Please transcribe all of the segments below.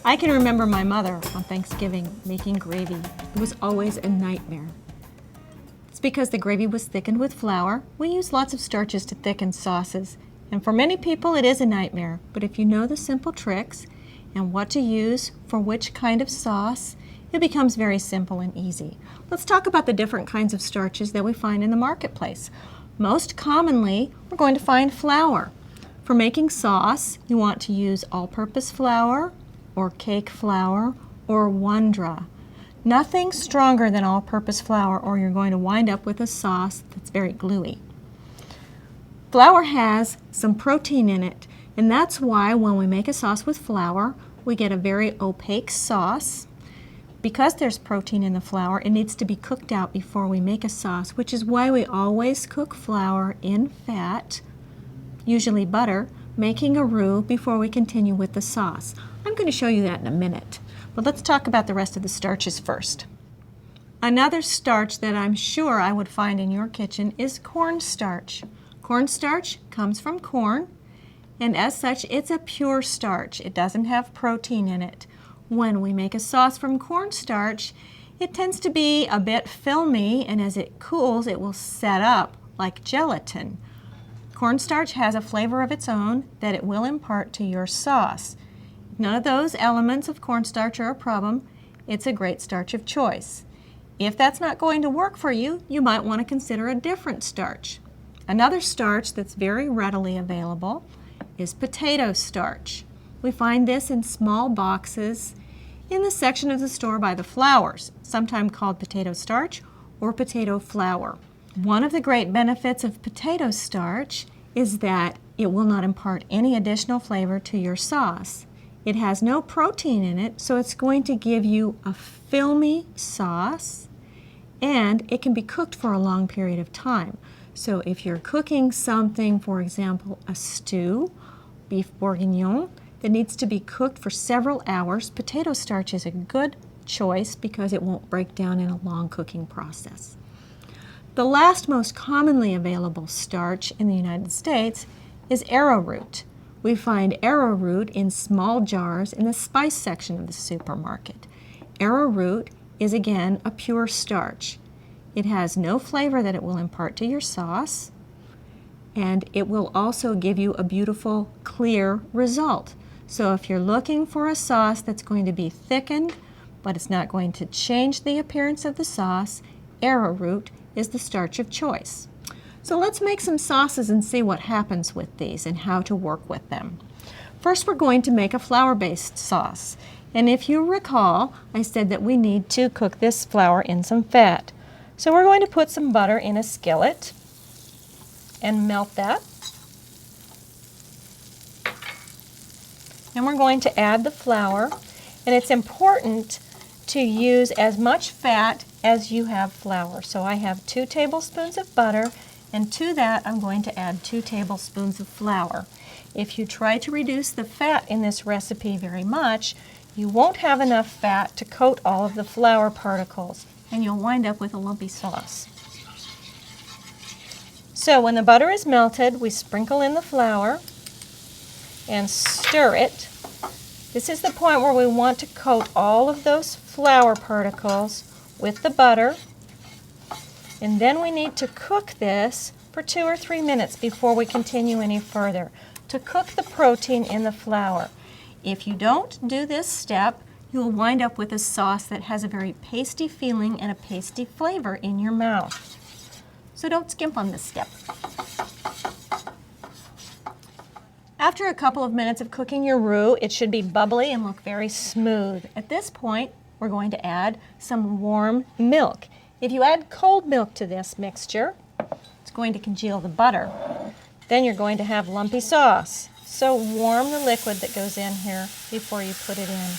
I can remember my mother on Thanksgiving making gravy. It was always a nightmare. It's because the gravy was thickened with flour. We use lots of starches to thicken sauces, and for many people it is a nightmare. But if you know the simple tricks and what to use for which kind of sauce, it becomes very simple and easy. Let's talk about the different kinds of starches that we find in the marketplace. Most commonly, we're going to find flour. For making sauce, you want to use all-purpose flour, or cake flour, or Wondra. Nothing stronger than all-purpose flour, or you're going to wind up with a sauce that's very gluey. Flour has some protein in it, and that's why when we make a sauce with flour, we get a very opaque sauce. Because there's protein in the flour, it needs to be cooked out before we make a sauce, which is why we always cook flour in fat, usually butter, making a roux before we continue with the sauce. I'm going to show you that in a minute, but let's talk about the rest of the starches first. Another starch that I'm sure I would find in your kitchen is cornstarch. Cornstarch comes from corn, and as such, it's a pure starch. It doesn't have protein in it. When we make a sauce from cornstarch, it tends to be a bit filmy, and as it cools, it will set up like gelatin. Cornstarch has a flavor of its own that it will impart to your sauce. None of those elements of cornstarch are a problem. It's a great starch of choice. If that's not going to work for you, you might want to consider a different starch. Another starch that's very readily available is potato starch. We find this in small boxes in the section of the store by the flours, sometimes called potato starch or potato flour. One of the great benefits of potato starch is that it will not impart any additional flavor to your sauce. It has no protein in it, so it's going to give you a filmy sauce, and it can be cooked for a long period of time. So if you're cooking something, for example, a stew, beef bourguignon, that needs to be cooked for several hours, potato starch is a good choice because it won't break down in a long cooking process. The last most commonly available starch in the United States is arrowroot. We find arrowroot in small jars in the spice section of the supermarket. Arrowroot is again a pure starch. It has no flavor that it will impart to your sauce, and it will also give you a beautiful, clear result. So if you're looking for a sauce that's going to be thickened, but it's not going to change the appearance of the sauce, arrowroot is the starch of choice. So let's make some sauces and see what happens with these and how to work with them. First, we're going to make a flour-based sauce. And if you recall, I said that we need to cook this flour in some fat. So we're going to put some butter in a skillet and melt that. And we're going to add the flour. And it's important to use as much fat as you have flour. So I have 2 tablespoons of butter, and to that I'm going to add 2 tablespoons of flour. If you try to reduce the fat in this recipe very much, you won't have enough fat to coat all of the flour particles, and you'll wind up with a lumpy sauce. So when the butter is melted, we sprinkle in the flour and stir it. This is the point where we want to coat all of those flour particles with the butter, and then we need to cook this for 2 or 3 minutes before we continue any further to cook the protein in the flour. If you don't do this step, you'll wind up with a sauce that has a very pasty feeling and a pasty flavor in your mouth. So don't skimp on this step. After a couple of minutes of cooking your roux, it should be bubbly and look very smooth. At this point, we're going to add some warm milk. If you add cold milk to this mixture, it's going to congeal the butter. Then you're going to have lumpy sauce. So warm the liquid that goes in here before you put it in.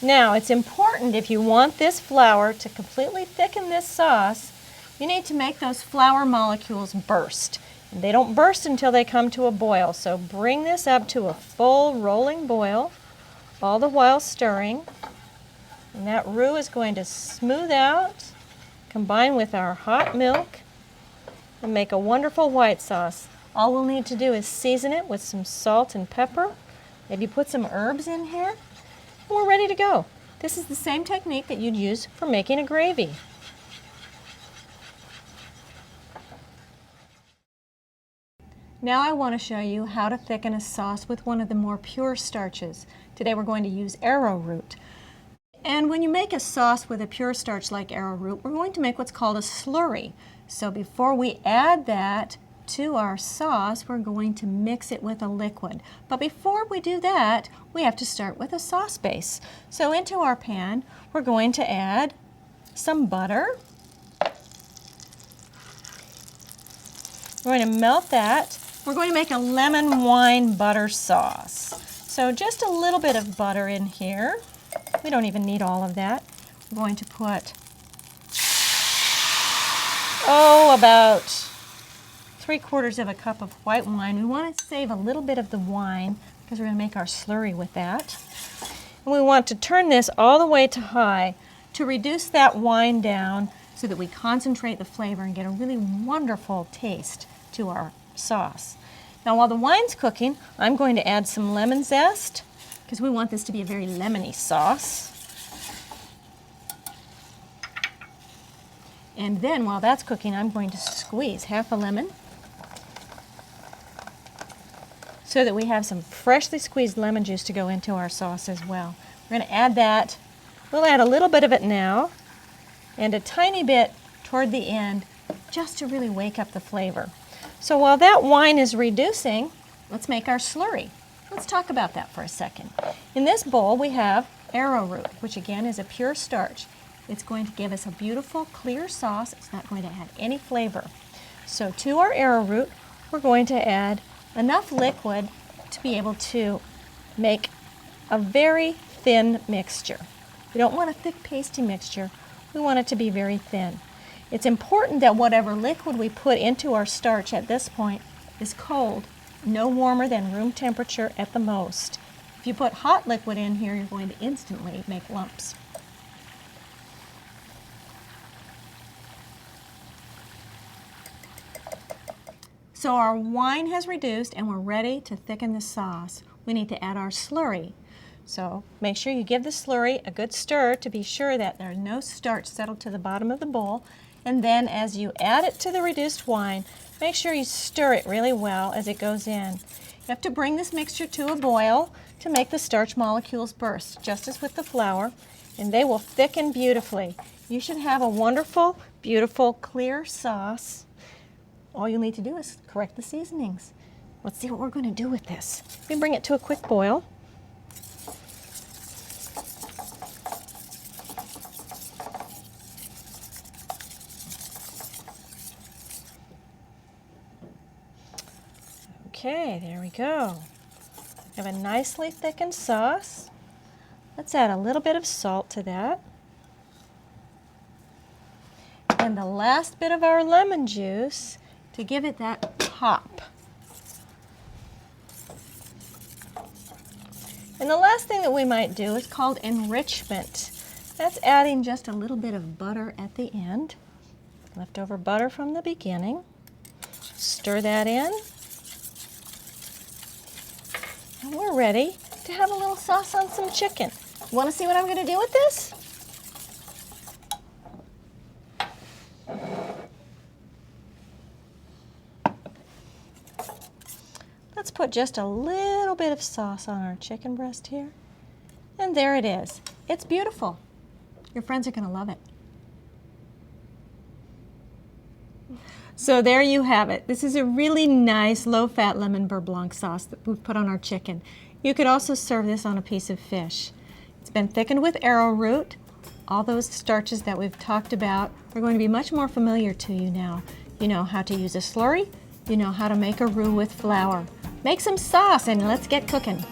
Now, it's important if you want this flour to completely thicken this sauce, you need to make those flour molecules burst. They don't burst until they come to a boil, so bring this up to a full rolling boil, all the while stirring. And that roux is going to smooth out, combine with our hot milk, and make a wonderful white sauce. All we'll need to do is season it with some salt and pepper, maybe put some herbs in here, and we're ready to go. This is the same technique that you'd use for making a gravy. Now I want to show you how to thicken a sauce with one of the more pure starches. Today we're going to use arrowroot. And when you make a sauce with a pure starch like arrowroot, we're going to make what's called a slurry. So before we add that to our sauce, we're going to mix it with a liquid. But before we do that, we have to start with a sauce base. So into our pan, we're going to add some butter. We're going to melt that. We're going to make a lemon wine butter sauce. So just a little bit of butter in here. We don't even need all of that. We're going to put, about 3/4 of a cup of white wine. We want to save a little bit of the wine because we're going to make our slurry with that. And we want to turn this all the way to high to reduce that wine down so that we concentrate the flavor and get a really wonderful taste to our sauce. Now while the wine's cooking, I'm going to add some lemon zest because we want this to be a very lemony sauce. And then while that's cooking, I'm going to squeeze half a lemon so that we have some freshly squeezed lemon juice to go into our sauce as well. We're going to add that. We'll add a little bit of it now and a tiny bit toward the end just to really wake up the flavor. So while that wine is reducing, let's make our slurry. Let's talk about that for a second. In this bowl we have arrowroot, which again is a pure starch. It's going to give us a beautiful clear sauce. It's not going to add any flavor. So to our arrowroot, we're going to add enough liquid to be able to make a very thin mixture. We don't want a thick pasty mixture. We want it to be very thin. It's important that whatever liquid we put into our starch at this point is cold, no warmer than room temperature at the most. If you put hot liquid in here, you're going to instantly make lumps. So our wine has reduced and we're ready to thicken the sauce. We need to add our slurry. So make sure you give the slurry a good stir to be sure that there's no starch settled to the bottom of the bowl. And then as you add it to the reduced wine, make sure you stir it really well as it goes in. You have to bring this mixture to a boil to make the starch molecules burst, just as with the flour, and they will thicken beautifully. You should have a wonderful, beautiful, clear sauce. All you'll need to do is correct the seasonings. Let's see what we're going to do with this. We bring it to a quick boil. Okay, there we go. We have a nicely thickened sauce. Let's add a little bit of salt to that. And the last bit of our lemon juice to give it that pop. And the last thing that we might do is called enrichment. That's adding just a little bit of butter at the end. Leftover butter from the beginning. Stir that in. And we're ready to have a little sauce on some chicken. Want to see what I'm going to do with this? Let's put just a little bit of sauce on our chicken breast here. And there it is. It's beautiful. Your friends are going to love it. So there you have it. This is a really nice low-fat lemon beurre blanc sauce that we've put on our chicken. You could also serve this on a piece of fish. It's been thickened with arrowroot. All those starches that we've talked about are going to be much more familiar to you now. You know how to use a slurry. You know how to make a roux with flour. Make some sauce and let's get cooking.